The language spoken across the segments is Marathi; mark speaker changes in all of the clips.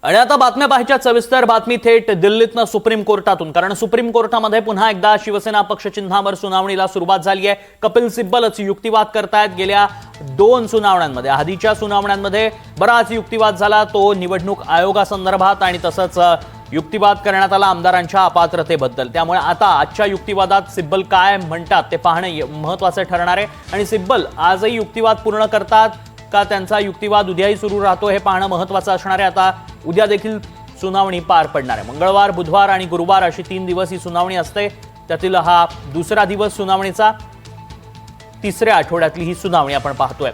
Speaker 1: आणि आता बातम्या पाहायच्या सविस्तर बातमी थेट दिल्लीतनं सुप्रीम कोर्टातून, कारण सुप्रीम कोर्टामध्ये पुन्हा एकदा शिवसेना पक्षचिन्हावर सुनावणीला सुरुवात झाली आहे। कपिल सिब्बलच युक्तिवाद करतायत। गेल्या 2 सुनावण्यांमध्ये, आधीच्या सुनावण्यांमध्ये बराच युक्तिवाद झाला, तो निवडणूक आयोगासंदर्भात आणि तसंच युक्तिवाद करण्यात आला आमदारांच्या अपात्रतेबद्दल। त्यामुळे आता आजच्या युक्तिवादात सिब्बल काय म्हणतात ते पाहणे महत्त्वाचे ठरणार आहे। आणि सिब्बल आजही युक्तिवाद पूर्ण करतात का, त्यांचा युक्तिवाद उद्याही सुरू राहतो हे पाहणं महत्त्वाचं असणार आहे। आता उद्या देखील सुनावणी पार पडणार आहे। मंगळवार, बुधवार आणि गुरुवार अशी 3 दिवस ही सुनावणी असते। त्यातील हा दुसरा दिवस सुनावणीचा, तिसऱ्या आठवड्यातली ही सुनावणी आपण पाहतोय।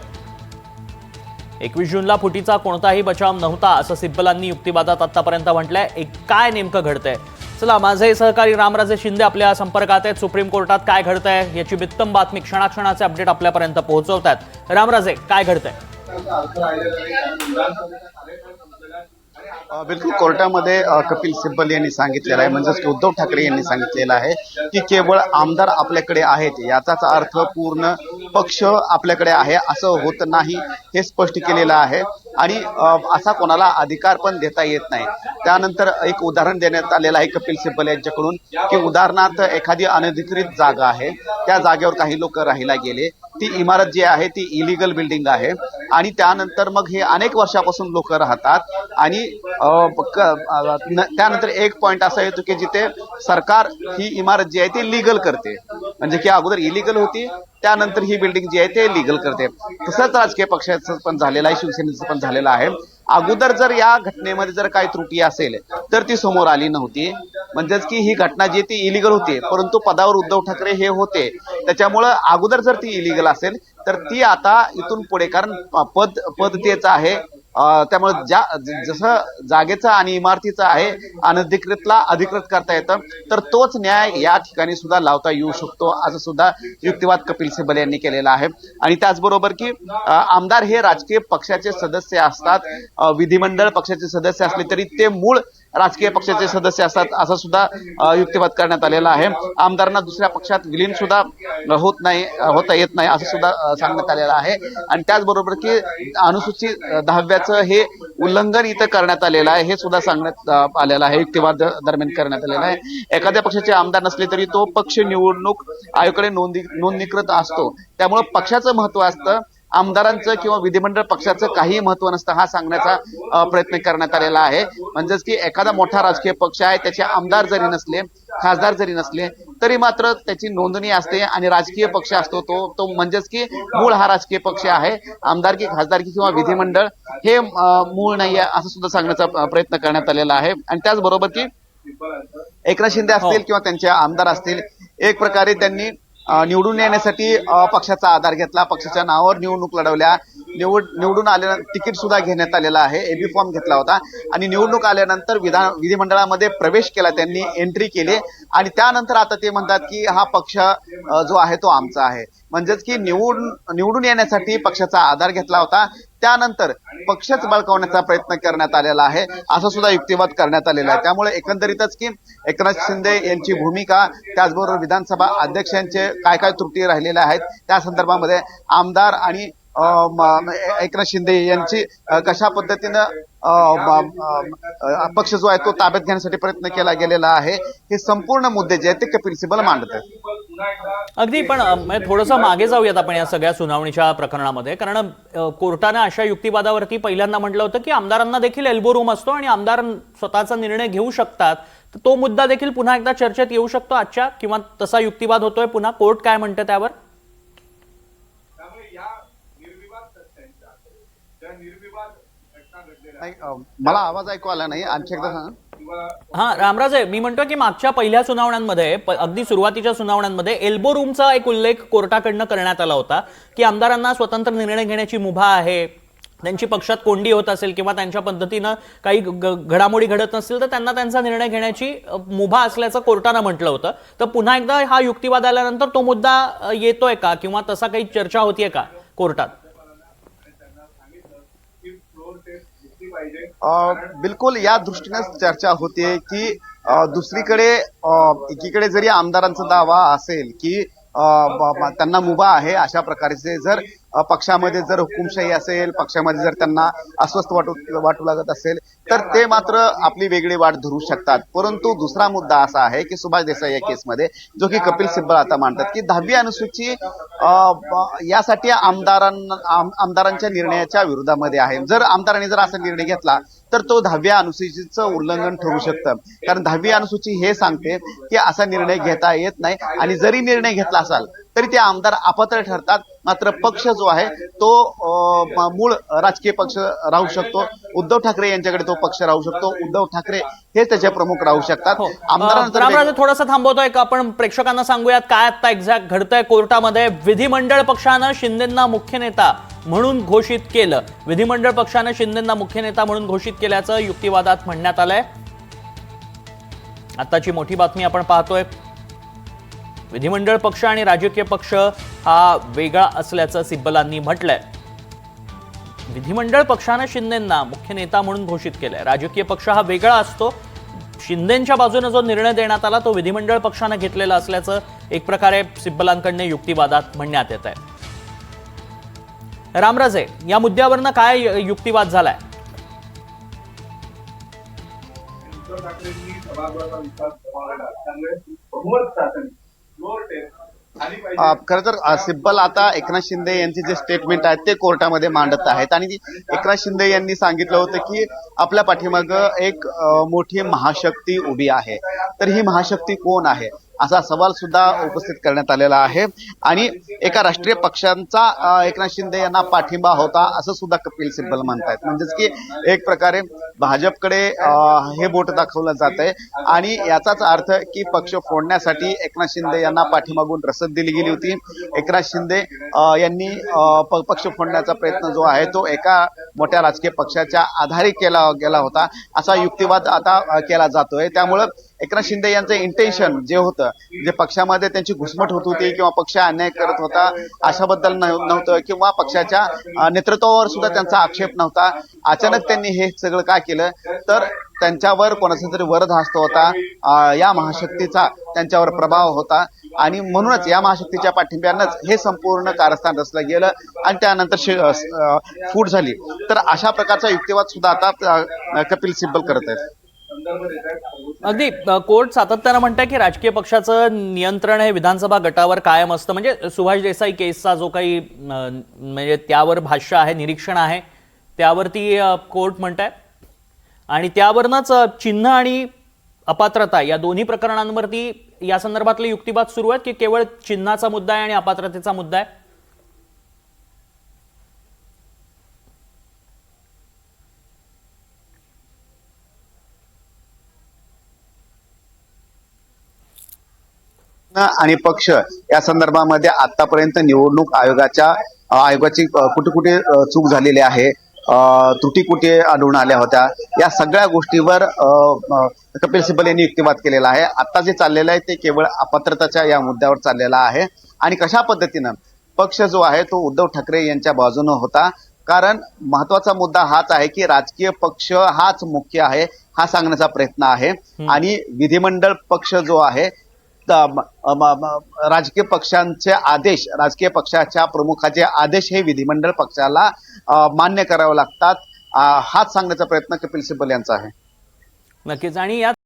Speaker 1: 21 जूनला फुटीचा कोणताही बचाव नव्हता असं सिब्बलांनी युक्तिवादात आतापर्यंत म्हटलंय। काय नेमकं घडतंय? चला, माझे सहकारी रामराजे शिंदे आपल्या संपर्कात आहेत। सुप्रीम कोर्टात काय घडतंय याची बित्तम बातमी, क्षणाक्षणाचे अपडेट आपल्यापर्यंत पोहोचवतात। रामराजे, काय घडतंय?
Speaker 2: बिलकुल, कोर्टामध्ये कपिल सिब्बल यांनी सांगितलेलं आहे, म्हणजेच उद्धव ठाकरे यांनी सांगितलेलं आहे की केवळ आमदार आपल्याकडे आहेत याचाच अर्थ पूर्ण पक्ष आपल्याकडे आहे असं होत नाही, हे स्पष्ट केलेलं आहे। आणि असा कोणाला अधिकार पण देता येत नाही। त्यानंतर एक उदाहरण देण्यात आलेलं आहे कपिल सिब्बल यांच्याकडून की उदाहरणार्थ एखादी अनधिकृत जागा आहे, त्या जागेवर काही लोक राहायला गेले, ती इमारत जी आहे ती इलिगल बिल्डिंग आहे आणि त्यानंतर मग हे अनेक वर्षापासून लोक राहतात आणि त्यानंतर एक पॉइंट असा येतो की जिथे सरकार ही इमारत जी आहे ती लीगल करते, म्हणजे की अगोदर इलिगल होती, त्यानंतर ही बिल्डिंग जी आहे ते लीगल करते। तसंच राजकीय पक्षाचं पण झालेलं आहे, शिवसेनेचं पण झालेलं आहे। अगोदर जर या घटनेमध्ये जर काही त्रुटी असेल तर ती समोर आली नव्हती, म्हणजेच की ही घटना जी ती इलिगल होती, परंतु पदावर उद्धव ठाकरे हे होते, त्याच्यामुळे अगोदर जर ती इलिगल असेल तर ती आता इथून पुढे, कारण पद तेच आहे, त्यामुळे जसं जागेचा आणि इमारतीचा आहे अनधिकृतला अधिकृत करता येतं, तर तोच न्याय या ठिकाणी सुद्धा लावता येऊ शकतो असं सुद्धा युक्तिवाद कपिल सिब्बल यांनी केलेला आहे। आणि त्याचबरोबर की आमदार हे राजकीय पक्षाचे सदस्य असतात, विधिमंडळ पक्षाचे सदस्य असले तरी ते मूळ राजकीय पक्षाचे सदस्य असतात असं सुद्धा युक्तिवाद करण्यात आलेला आहे। आमदारांना दुसऱ्या पक्षात विलीन सुद्धा होता येत नाही असं सुद्धा सांगण्यात आलेलं आहे। आणि त्याचबरोबर की अनुसूचित 10व्याचं हे उल्लंघन इथं करण्यात आलेलं आहे, हे सुद्धा सांगण्यात आलेलं आहे, युक्तिवाद दरम्यान करण्यात आलेलं आहे। एखाद्या पक्षाचे आमदार नसले तरी तो पक्ष निवडणूक आयोगाकडे नोंदणीकृत असतो, त्यामुळे पक्षाचं महत्व असतं, आमदारांचं किंवा विधिमंडळ पक्षाचं काही महत्व नसतं, हा सांगण्याचा प्रयत्न करण्यात आलेला आहे। म्हणजेच की एखादा मोठा राजकीय पक्ष आहे, त्याचे आमदार जरी नसले, खासदार जरी नसले तरी मात्र त्याची नोंदणी असते आणि राजकीय पक्ष असतो तो म्हणजेच की मूळ हा राजकीय पक्ष आहे, आमदारकी, खासदारकी किंवा विधिमंडळ हे मूळ नाहीये असं सुद्धा सांगण्याचा प्रयत्न करण्यात आलेला आहे। आणि त्याचबरोबर की एकनाथ शिंदे असतील किंवा त्यांचे आमदार असतील, एक प्रकारे त्यांनी निवडून येण्यासाठी पक्षाचा आधार घेतला, पक्षाच्या नावावर निवडणूक लढवल्या, निवडून आल्यानंतर तिकीट सुद्धा घेण्यात आलेला आहे, एबी फॉर्म घेतला होता आणि निवडणूक आल्यानंतर विधिमंडळामध्ये प्रवेश केला, त्यांनी एंट्री केली आणि त्यानंतर आता ते म्हणतात की हा पक्ष जो आहे तो आमचा आहे, म्हणजेच की निवडून येण्यासाठी पक्षाचा आधार घेतला होता, त्यानंतर पक्षच बळकावण्याचा प्रयत्न करण्यात आलेला आहे असं सुद्धा युक्तिवाद करण्यात आलेला आहे। त्यामुळे एकंदरीतच की एकनाथ शिंदे यांची भूमिका, त्याचबरोबर विधानसभा अध्यक्षांचे काय काय त्रुटी राहिलेल्या आहेत त्या संदर्भामध्ये आमदार आणि एकनाथ शिंदे यांची कशा पद्धतीनं पक्ष जो आहे तो ताब्यात घेण्यासाठी प्रयत्न केला गेलेला आहे, हे संपूर्ण मुद्दे जे आहेत ते कपिल सिब्बल मांडत आहेत।
Speaker 1: अगदी, पण थोडंसं मागे जाऊयात आपण या सगळ्या सुनावणीच्या प्रकरणामध्ये, कारण कोर्टाने अशा युक्तिवादावरती पहिल्यांदा म्हटलं होतं की आमदारांना देखील एल्बो रूम असतो आणि आमदार स्वतःचा निर्णय घेऊ शकतात, तर तो मुद्दा देखील पुन्हा एकदा चर्चेत येऊ शकतो आजच्या, किंवा तसा युक्तिवाद होतोय पुन्हा, कोर्ट काय म्हणतं त्यावर?
Speaker 2: मला आवाज ऐकू आला नाही, आणखी एकदा सांगा।
Speaker 1: हा रामराजे, मी म्हणतो की मागच्या पहिल्या सुनावण्यांमध्ये, अगदी सुरुवातीच्या सुनावण्यांमध्ये एल्बो रूमचा एक उल्लेख कोर्टाकडनं करण्यात आला होता की आमदारांना स्वतंत्र निर्णय घेण्याची मुभा आहे, त्यांची पक्षात कोंडी होत असेल किंवा त्यांच्या पद्धतीनं काही घडामोडी घडत नसतील तर त्यांना त्यांचा निर्णय घेण्याची मुभा असल्याचं कोर्टानं म्हटलं होतं। तर पुन्हा एकदा हा युक्तिवाद आल्यानंतर तो मुद्दा येतोय का, किंवा तसा काही चर्चा होतीये का कोर्टात?
Speaker 2: बिलकुल, या दृष्टीने चर्चा होते की दुसरीकडे एकीकडे जरी आमदारांचा दावा असेल की त्यांना मुभा आहे, अशा प्रकारचे जर पक्षामध्ये जर हुकुमशाही असेल, पक्षामध्ये जर त्यांना अस्वस्थ वाटू लागत असेल तर ते मात्र आपली वेगळी वाट धरू शकतात. परंतु दुसरा मुद्दा असा आहे की सुभाष देसाई या केसमध्ये जो की कपिल सिब्बल आता मांडतात की 10वी अनुसूची यासाठी आमदारांच्या निर्णयाच्या विरोधामध्ये आहे. जर आमदारांनी जर असा निर्णय घेतला तर तो 10व्या अनुसूचीचं उल्लंघन ठरू शकतं. कारण 10वी अनुसूची हे सांगते की असा निर्णय घेता येत नाही आणि जरी निर्णय घेतला असाल तरी ते आमदार अपात्र ठरतात. मात्र पक्ष जो आहे तो मूळ राजकीय पक्ष राहू शकतो. उद्धव ठाकरे यांच्याकडे तो पक्ष राहू शकतो. उद्धव ठाकरे हे त्याचे प्रमुख राहू शकतात.
Speaker 1: आमदारांना थोडंसं थांबवतोय का आपण, प्रेक्षकांना सांगूयात काय आता एक्झॅक्ट घडतंय कोर्टामध्ये. विधिमंडळ पक्षानं शिंदेंना मुख्य नेता म्हणून घोषित केलं. विधिमंडळ पक्षानं शिंदेंना मुख्य नेता म्हणून घोषित केल्याचं युक्तिवादात म्हणण्यात आलंय. आताची मोठी बातमी आपण पाहतोय. विधिमंडळ पक्ष आणि राजकीय पक्ष हा वेगळा असल्याचं सिब्बलांनी म्हटलंय. विधिमंडळ पक्षानं शिंदेंना मुख्य नेता म्हणून घोषित केलंय. राजकीय पक्ष हा वेगळा असतो. शिंदेंच्या बाजूने जो निर्णय देण्यात आला तो विधिमंडळ पक्षानं घेतलेला असल्याचं एक प्रकारे सिब्बलांकडनं युक्तिवादात म्हणण्यात येत आहे. रामराजे, या मुद्द्यावरनं काय युक्तिवाद झालाय?
Speaker 2: खरं तर सिब्बल आता एकनाथ शिंदे यांचे जे स्टेटमेंट आहेत ते कोर्टामध्ये मांडत आहेत आणि एकनाथ शिंदे यांनी सांगितलं होतं की आपल्या पाठीमागं एक मोठी महाशक्ती उभी आहे. तर ही महाशक्ती कोण आहे असा सवाल सुद्धा उपस्थित करण्यात आलेला आहे आणि एका राष्ट्रीय पक्षांचा एकनाथ शिंदे यांना पाठिंबा होता असं सुद्धा कपिल सिब्बल म्हणतायत. म्हणजेच की एक प्रकारे भाजपकडे हे बोट दाखवलं जात आहे आणि याचाच अर्थ की पक्ष फोडण्यासाठी एकनाथ शिंदे यांना पाठीमागून रसद दिली गेली होती. एकनाथ शिंदे यांनी पक्ष फोडण्याचा प्रयत्न जो आहे तो एका मोठ्या राजकीय पक्षाच्या आधारे केला गेला होता असा युक्तिवाद आता केला जातोय. त्यामुळं एकनाथ शिंदे यांचं इंटेन्शन जे होतं, जे पक्षामध्ये त्यांची घुसमट होत होती किंवा पक्ष अन्याय करत होता अशाबद्दल नव्हतं किंवा पक्षाच्या नेतृत्वावर सुद्धा त्यांचा आक्षेप नव्हता. अचानक त्यांनी हे सगळं काय केलं तर त्यांच्यावर कोणाचा तरी वरदहस्त होता, या महाशक्तीचा त्यांच्यावर प्रभाव होता आणि म्हणूनच या महाशक्तीच्या पाठिंब्यानंच हे संपूर्ण कारस्थान रचलं गेलं आणि त्यानंतर फूट झाली. तर अशा प्रकारचा युक्तिवाद सुद्धा आता कपिल सिब्बल करत आहेत.
Speaker 1: अगदी कोर्ट सातत्यानं म्हणतंय की राजकीय पक्षाचं नियंत्रण हे विधानसभा गटावर कायम असतं. म्हणजे सुभाष देसाई केसचा जो काही म्हणजे त्यावर भाष्य आहे, निरीक्षण आहे, त्यावरती कोर्ट म्हणताय आणि त्यावरनंच चिन्ह आणि अपात्रता या दोन्ही प्रकरणांवरती या संदर्भातले युक्तिवाद सुरू आहेत की केवळ चिन्हाचा मुद्दा आहे आणि अपात्रतेचा मुद्दा आहे?
Speaker 2: आणि पक्ष या संदर्भामध्ये आतापर्यंत निवडणूक आयोगाची कुठे कुठे चूक झालेली आहे, त्रुटी कुठे आढळून आल्या होत्या, या सगळ्या गोष्टीवर कपिल सिब्बल यांनी युक्तिवाद केलेला आहे. आता जे चाललेलं आहे ते केवळ अपात्रताच्या या मुद्द्यावर चाललेला आहे आणि कशा पद्धतीनं पक्ष जो आहे तो उद्धव ठाकरे यांच्या बाजूने होता. कारण महत्वाचा मुद्दा हाच आहे की राजकीय पक्ष हाच मुख्य आहे हा सांगण्याचा प्रयत्न आहे आणि विधिमंडळ पक्ष जो आहे राजकीय पक्षांचे आदेश, राजकीय पक्षाच्या प्रमुखाचे आदेश हे विधिमंडळ पक्षाला मान्य करावे लागतात, हाच सांगण्याचा प्रयत्न कपिल सिब्बल यांचा आहे.
Speaker 1: नक्कीच. आणि या